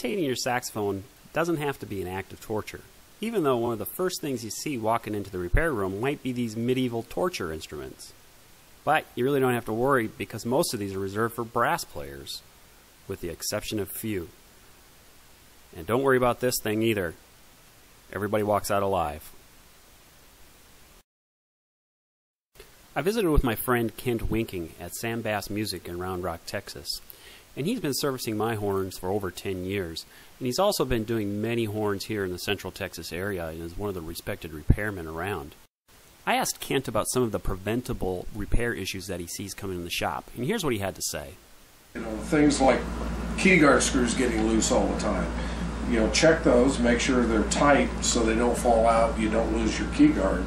Maintaining your saxophone doesn't have to be an act of torture, even though one of the first things you see walking into the repair room might be these medieval torture instruments. But you really don't have to worry because most of these are reserved for brass players, with the exception of few. And don't worry about this thing either. Everybody walks out alive. I visited with my friend Kent Winking at Sam Bass Music in Round Rock, Texas. And he's been servicing my horns for over 10 years. And he's also been doing many horns here in the Central Texas area and is one of the respected repairmen around. I asked Kent about some of the preventable repair issues that he sees coming in the shop. And here's what he had to say. You know, things like key guard screws getting loose all the time. You know, check those, make sure they're tight so they don't fall out, you don't lose your key guard.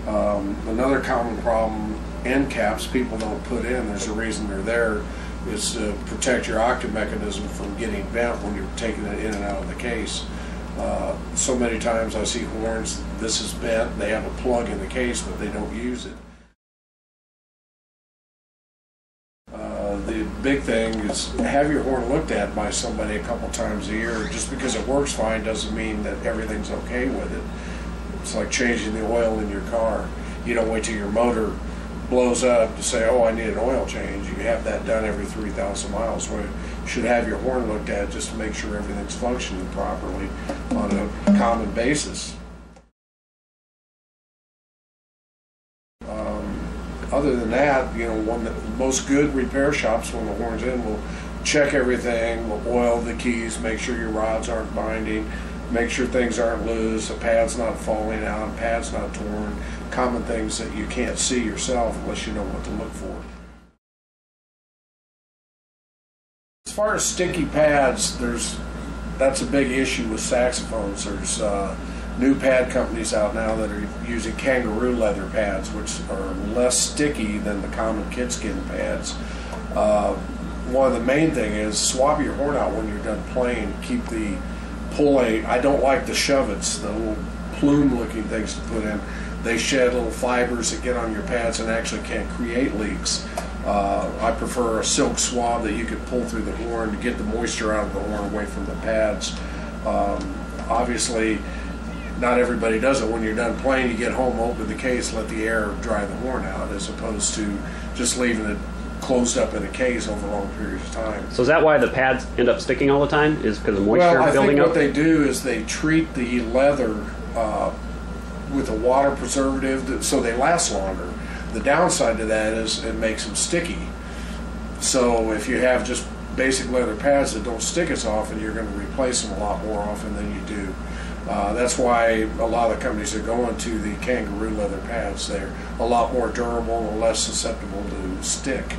Another common problem, end caps people don't put in, there's a reason they're there, is to protect your octave mechanism from getting bent when you're taking it in and out of the case. So many times I see horns, this is bent, they have a plug in the case but they don't use it. The big thing is have your horn looked at by somebody a couple times a year. Just because it works fine doesn't mean that everything's okay with it. It's like changing the oil in your car. You don't wait till your motor blows up to say, oh, I need an oil change. You have that done every 3,000 miles. Well, you should have your horn looked at just to make sure everything's functioning properly on a common basis. Other than that, you know, most good repair shops, when the horn's in, will check everything, will oil the keys, make sure your rods aren't binding, make sure things aren't loose, the pad's not falling out, pad's not torn, common things that you can't see yourself unless you know what to look for. As far as sticky pads, that's a big issue with saxophones. There's new pad companies out now that are using kangaroo leather pads, which are less sticky than the common kidskin pads. One of the main thing is swap your horn out when you're done playing. Keep the pulley. I don't like the shove-its, the little plume-looking things to put in. They shed little fibers that get on your pads and actually can create leaks. I prefer a silk swab that you can pull through the horn to get the moisture out of the horn away from the pads. Obviously, not everybody does it. When you're done playing, you get home, open the case, let the air dry the horn out, as opposed to just leaving it closed up in a case over long periods of time. So is that why the pads end up sticking all the time? Is because of moisture building up? Well, I think what they do is they treat the leather with a water preservative so they last longer. The downside to that is it makes them sticky. So if you have just basic leather pads that don't stick as often, you're going to replace them a lot more often than you do. That's why a lot of the companies are going to the kangaroo leather pads. They're a lot more durable and less susceptible to stick.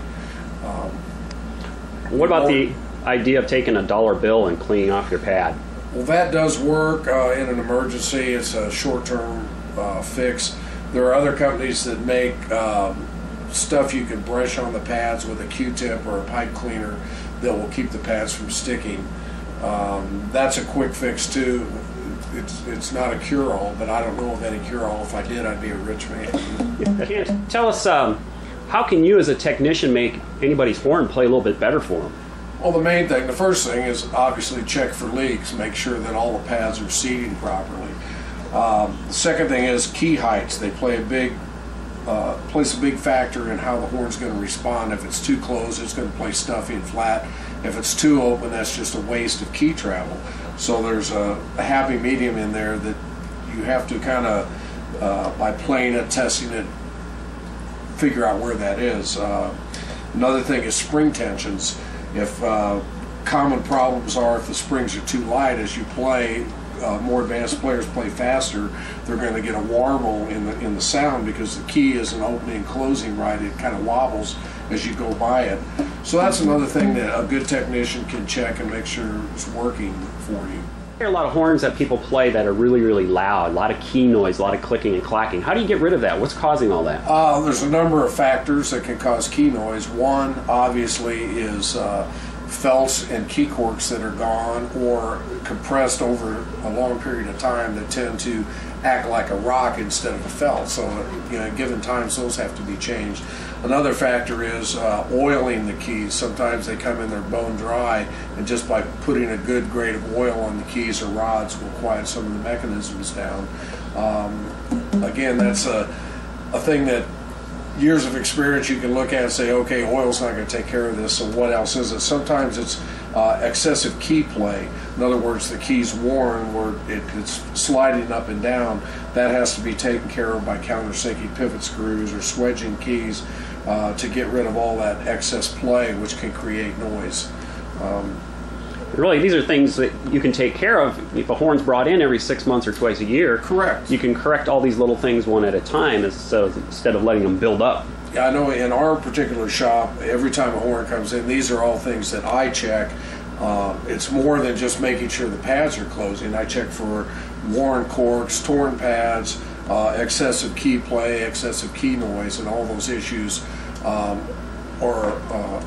What about the idea of taking a dollar bill and cleaning off your pad? Well, that does work in an emergency. It's a short-term fix. There are other companies that make stuff you can brush on the pads with a Q-tip or a pipe cleaner that will keep the pads from sticking. That's a quick fix too. It's not a cure-all, but I don't know of any cure-all. If I did, I'd be a rich man. Tell us, how can you as a technician make anybody's horn play a little bit better for them? Well, the first thing is obviously check for leaks, make sure that all the pads are seating properly. The second thing is key heights. They play plays a big factor in how the horn's going to respond. If it's too closed, it's going to play stuffy and flat. If it's too open, that's just a waste of key travel. So there's a happy medium in there that you have to kind of, by playing it, testing it, figure out where that is. Another thing is spring tensions. If common problems are if the springs are too light as you play, more advanced players play faster, they're going to get a warble in the sound because the key isn't opening and closing right. It kind of wobbles as you go by it. So that's another thing that a good technician can check and make sure it's working for you. There are a lot of horns that people play that are really, really loud, a lot of key noise, a lot of clicking and clacking. How do you get rid of that? What's causing all that? There's a number of factors that can cause key noise. One, obviously, is felts and key corks that are gone or compressed over a long period of time that tend to act like a rock instead of a felt. So, at given times, those have to be changed. Another factor is oiling the keys. Sometimes they come in there bone dry, and just by putting a good grade of oil on the keys or rods will quiet some of the mechanisms down. Again, that's a thing that years of experience you can look at and say, okay, oil's not going to take care of this, so what else is it? Sometimes it's excessive key play. In other words, the key's worn where it's sliding up and down. That has to be taken care of by countersinking pivot screws or swedging keys to get rid of all that excess play, which can create noise. Really, these are things that you can take care of. If a horn's brought in every 6 months or twice a year, correct, you can correct all these little things one at a time instead of letting them build up. Yeah, I know in our particular shop, every time a horn comes in, these are all things that I check. It's more than just making sure the pads are closing. I check for worn corks, torn pads, excessive key play, excessive key noise, and all those issues are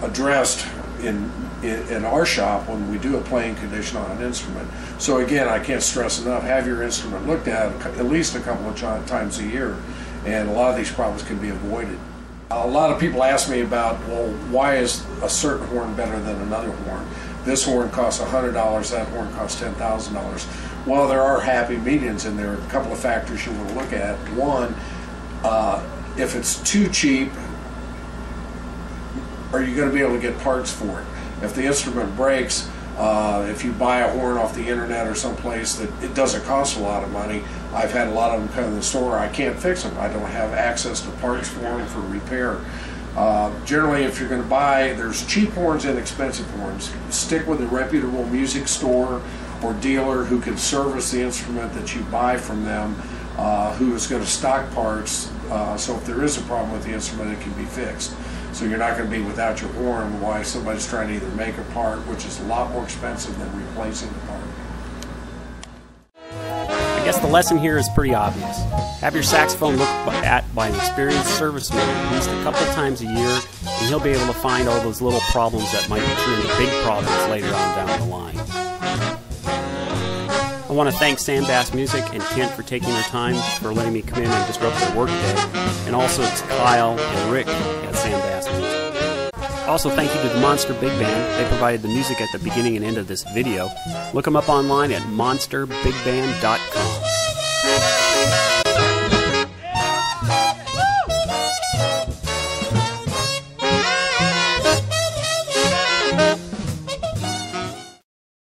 addressed in our shop when we do a playing condition on an instrument. So again, I can't stress enough, have your instrument looked at least a couple of times a year, and a lot of these problems can be avoided. A lot of people ask me about, well, why is a certain horn better than another horn? This horn costs $100, that horn costs $10,000. Well, there are happy medians in there. A couple of factors you want to look at. One, if it's too cheap, are you going to be able to get parts for it? If the instrument breaks, if you buy a horn off the internet or someplace that it doesn't cost a lot of money, I've had a lot of them come in the store, I can't fix them. I don't have access to parts for them for repair. Generally, if you're going to buy, there's cheap horns and expensive horns. Stick with a reputable music store or dealer who can service the instrument that you buy from them, who is going to stock parts, so if there is a problem with the instrument, it can be fixed. So you're not going to be without your horn while somebody's trying to either make a part, which is a lot more expensive than replacing the part. I guess the lesson here is pretty obvious. Have your saxophone looked at by an experienced serviceman at least a couple times a year, and he'll be able to find all those little problems that might turn into big problems later on down the line. I want to thank Sam Bass Music and Kent for taking their time, for letting me come in and disrupt their workday, and also to Kyle and Rick at Sam Bass Music. Also, thank you to the Monster Big Band. They provided the music at the beginning and end of this video. Look them up online at monsterbigband.com.